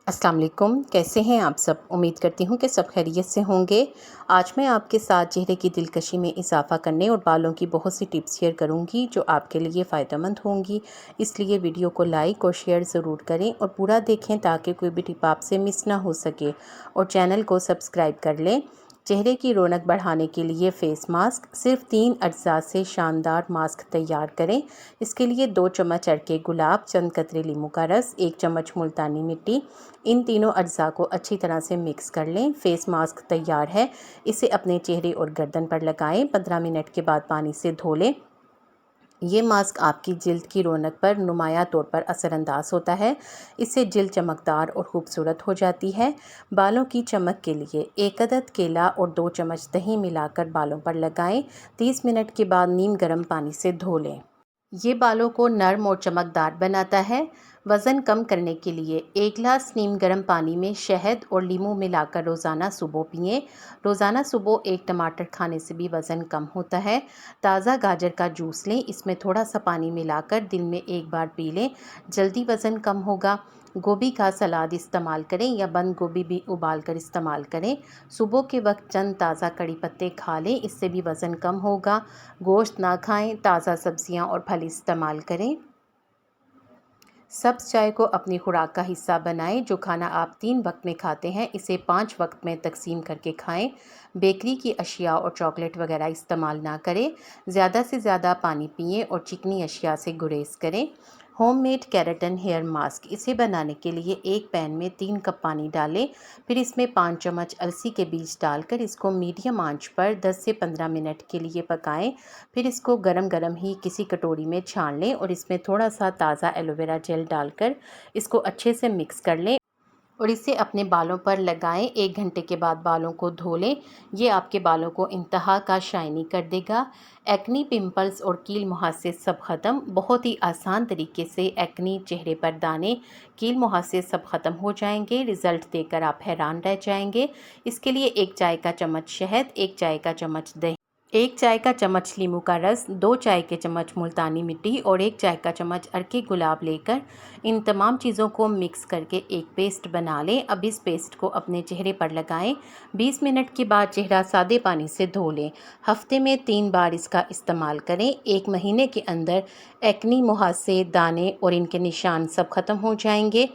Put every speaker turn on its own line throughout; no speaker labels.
अस्सलाम वालेकुम, कैसे हैं आप सब। उम्मीद करती हूँ कि सब खैरियत से होंगे। आज मैं आपके साथ चेहरे की दिलकशी में इजाफ़ा करने और बालों की बहुत सी टिप्स शेयर करूँगी जो आपके लिए फ़ायदेमंद होंगी। इसलिए वीडियो को लाइक और शेयर ज़रूर करें और पूरा देखें ताकि कोई भी टिप आपसे मिस ना हो सके, और चैनल को सब्सक्राइब कर लें। चेहरे की रौनक बढ़ाने के लिए फ़ेस मास्क, सिर्फ 3 अज्जा से शानदार मास्क तैयार करें। इसके लिए 2 चम्मच अरके गुलाब, चंद कतरे नींबू का रस, 1 चम्मच मुल्तानी मिट्टी, इन तीनों अज्जा को अच्छी तरह से मिक्स कर लें। फ़ेस मास्क तैयार है, इसे अपने चेहरे और गर्दन पर लगाएं। 15 मिनट के बाद पानी से धो लें। ये मास्क आपकी जिल्द की रौनक पर नुमाया तौर पर असरअंदाज होता है। इससे जिल्द चमकदार और खूबसूरत हो जाती है। बालों की चमक के लिए 1 अदद केला और 2 चम्मच दही मिलाकर बालों पर लगाएं। 30 मिनट के बाद नीम गर्म पानी से धो लें। ये बालों को नर्म और चमकदार बनाता है। वज़न कम करने के लिए 1 गिलास नीम गर्म पानी में शहद और नींबू मिलाकर रोज़ाना सुबह पिएं। रोज़ाना सुबह 1 टमाटर खाने से भी वज़न कम होता है। ताज़ा गाजर का जूस लें, इसमें थोड़ा सा पानी मिलाकर दिन में 1 बार पी लें, जल्दी वज़न कम होगा। गोभी का सलाद इस्तेमाल करें या बंद गोभी भी उबाल कर इस्तेमाल करें। सुबह के वक्त चंद ताज़ा कड़ी पत्ते खा लें, इससे भी वज़न कम होगा। गोश्त ना खाएं, ताज़ा सब्जियां और फल इस्तेमाल करें। सब्ज़ चाय को अपनी खुराक का हिस्सा बनाएं। जो खाना आप 3 वक्त में खाते हैं, इसे 5 वक्त में तकसीम करके खाएं। बेकरी की अशिया और चॉकलेट वगैरह इस्तेमाल ना करें। ज़्यादा से ज़्यादा पानी पिएं और चिकनी अशिया से गुरेज करें। होममेड केराटिन हेयर मास्क, इसे बनाने के लिए एक पैन में 3 कप पानी डालें, फिर इसमें 5 चम्मच अलसी के बीज डालकर इसको मीडियम आंच पर 10 से 15 मिनट के लिए पकाएं। फिर इसको गरम गरम ही किसी कटोरी में छान लें और इसमें थोड़ा सा ताज़ा एलोवेरा जेल डालकर इसको अच्छे से मिक्स कर लें और इसे अपने बालों पर लगाएं। 1 घंटे के बाद बालों को धो लें। ये आपके बालों को इंतहा का शाइनी कर देगा। एक्नी, पिंपल्स और कील मुहासे सब ख़त्म। बहुत ही आसान तरीके से एक्नी, चेहरे पर दाने, कील मुहासे सब ख़त्म हो जाएंगे। रिज़ल्ट देखकर आप हैरान रह जाएंगे। इसके लिए 1 चाय का चम्मच शहद, 1 चाय का चम्मच दही, 1 चाय का चम्मच नींबू का रस, 2 चाय के चम्मच मुल्तानी मिट्टी और 1 चाय का चम्मच अरके गुलाब लेकर इन तमाम चीज़ों को मिक्स करके एक पेस्ट बना लें। अब इस पेस्ट को अपने चेहरे पर लगाएं। 20 मिनट के बाद चेहरा सादे पानी से धो लें। हफ्ते में 3 बार इसका इस्तेमाल करें। 1 महीने के अंदर एक्नी, मुहासे, दाने और इनके निशान सब ख़त्म हो जाएंगे।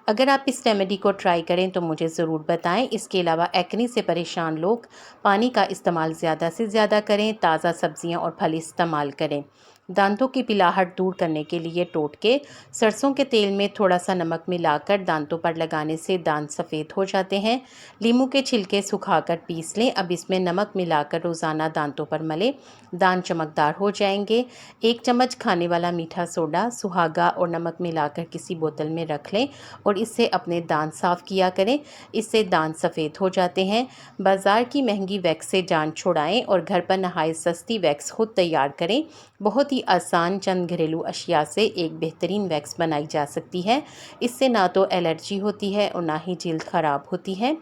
अगर आप इस रेमेडी को ट्राई करें तो मुझे ज़रूर बताएं। इसके अलावा एक्नी से परेशान लोग पानी का इस्तेमाल ज़्यादा से ज़्यादा करें, ताज़ा सब्जियां और फल इस्तेमाल करें। दांतों की पिलाहट दूर करने के लिए टोटके, सरसों के तेल में थोड़ा सा नमक मिलाकर दांतों पर लगाने से दांत सफ़ेद हो जाते हैं। नींबू के छिलके सुखाकर पीस लें। अब इसमें नमक मिलाकर रोज़ाना दांतों पर मलें, दांत चमकदार हो जाएंगे। 1 चम्मच खाने वाला मीठा सोडा, सुहागा और नमक मिलाकर किसी बोतल में रख लें और इससे अपने दांत साफ़ किया करें। इससे दांत सफ़ेद हो जाते हैं। बाज़ार की महंगी वैक्स से जान छुड़ाएं और घर पर नहायत सस्ती वैक्स खुद तैयार करें। बहुत ही आसान चंद घरेलू अशिया से एक बेहतरीन वैक्स बनाई जा सकती है। इससे ना तो एलर्जी होती है और ना ही जिल्द ख़राब होती है।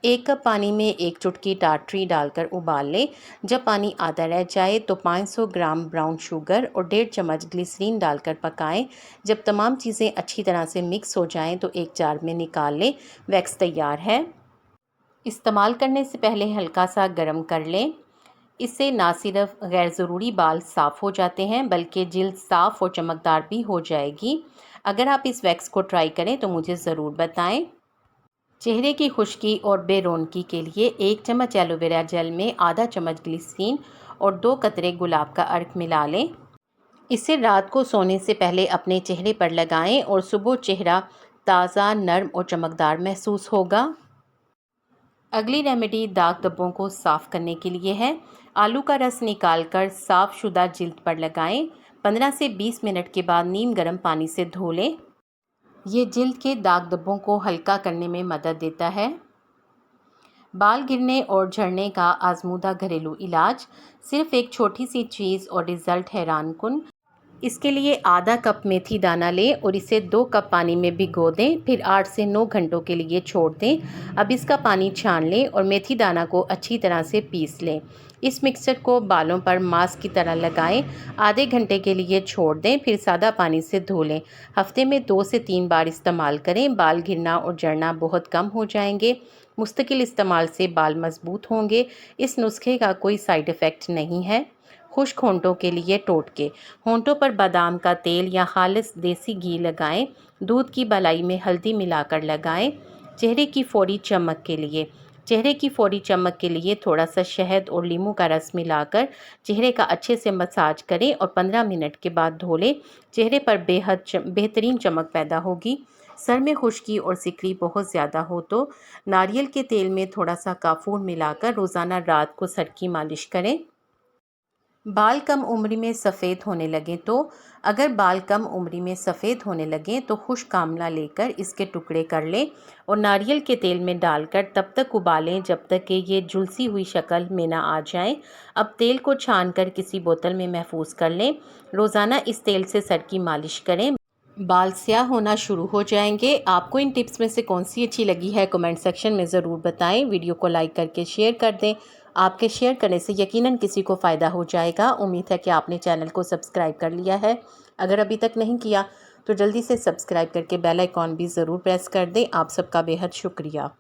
1 कप पानी में 1 चुटकी टाटरी डालकर उबाल लें। जब पानी आधा रह जाए तो 500 ग्राम ब्राउन शुगर और 1.5 चम्मच ग्लिसरीन डालकर पकाएं। जब तमाम चीज़ें अच्छी तरह से मिक्स हो जाएं तो एक जार में निकाल लें। वैक्स तैयार है। इस्तेमाल करने से पहले हल्का सा गर्म कर लें। इससे ना सिर्फ गैर ज़रूरी बाल साफ़ हो जाते हैं बल्कि जिल्द साफ़ और चमकदार भी हो जाएगी। अगर आप इस वैक्स को ट्राई करें तो मुझे ज़रूर बताएं। चेहरे की खुश्की और बेरौनकी के लिए 1 चम्मच एलोवेरा जेल में आधा चम्मच ग्लिसरीन और 2 कतरे गुलाब का अर्क मिला लें। इसे रात को सोने से पहले अपने चेहरे पर लगाएं और सुबह चेहरा ताज़ा, नर्म और चमकदार महसूस होगा। अगली रेमेडी दाग धब्बों को साफ़ करने के लिए है। आलू का रस निकालकर साफ़ शुदा जिल्द पर लगाएं। 15 से 20 मिनट के बाद नीम गर्म पानी से धो लें। ये जिल्द के दाग धब्बों को हल्का करने में मदद देता है। बाल गिरने और झड़ने का आजमूदा घरेलू इलाज, सिर्फ एक छोटी सी चीज़ और रिज़ल्ट हैरान कुन। इसके लिए आधा कप मेथी दाना लें और इसे 2 कप पानी में भिगो दें, फिर 8 से 9 घंटों के लिए छोड़ दें। अब इसका पानी छान लें और मेथी दाना को अच्छी तरह से पीस लें। इस मिक्सचर को बालों पर मास्क की तरह लगाएं, आधे घंटे के लिए छोड़ दें, फिर सादा पानी से धो लें। हफ्ते में 2 से 3 बार इस्तेमाल करें, बाल गिरना और झड़ना बहुत कम हो जाएंगे। मुस्तकिल इस्तेमाल से बाल मजबूत होंगे। इस नुस्खे का कोई साइड इफ़ेक्ट नहीं है। खुश्क होंठों के लिए टोटके। होंठों पर बादाम का तेल या खालिस देसी घी लगाएं। दूध की मलाई में हल्दी मिलाकर लगाएं। चेहरे की फौरी चमक के लिए थोड़ा सा शहद और नींबू का रस मिलाकर चेहरे का अच्छे से मसाज करें और 15 मिनट के बाद धो लें। चेहरे पर बेहतरीन चमक पैदा होगी। सर में खुश्की और सिकड़ी बहुत ज़्यादा हो तो नारियल के तेल में थोड़ा सा काफूर मिलाकर रोज़ाना रात को सर की मालिश करें। बाल कम उम्र में सफ़ेद होने लगें तो खुश्क आंवला लेकर इसके टुकड़े कर लें और नारियल के तेल में डालकर तब तक उबालें जब तक कि ये झुलसी हुई शक्ल में ना आ जाए। अब तेल को छानकर किसी बोतल में महफूज कर लें। रोज़ाना इस तेल से सर की मालिश करें। बाल स्याह होना शुरू हो जाएंगे। आपको इन टिप्स में से कौन सी अच्छी लगी है कमेंट सेक्शन में ज़रूर बताएं। वीडियो को लाइक करके शेयर कर दें। आपके शेयर करने से यकीनन किसी को फ़ायदा हो जाएगा। उम्मीद है कि आपने चैनल को सब्सक्राइब कर लिया है। अगर अभी तक नहीं किया तो जल्दी से सब्सक्राइब करके बेल आइकॉन भी ज़रूर प्रेस कर दें। आप सबका बेहद शुक्रिया।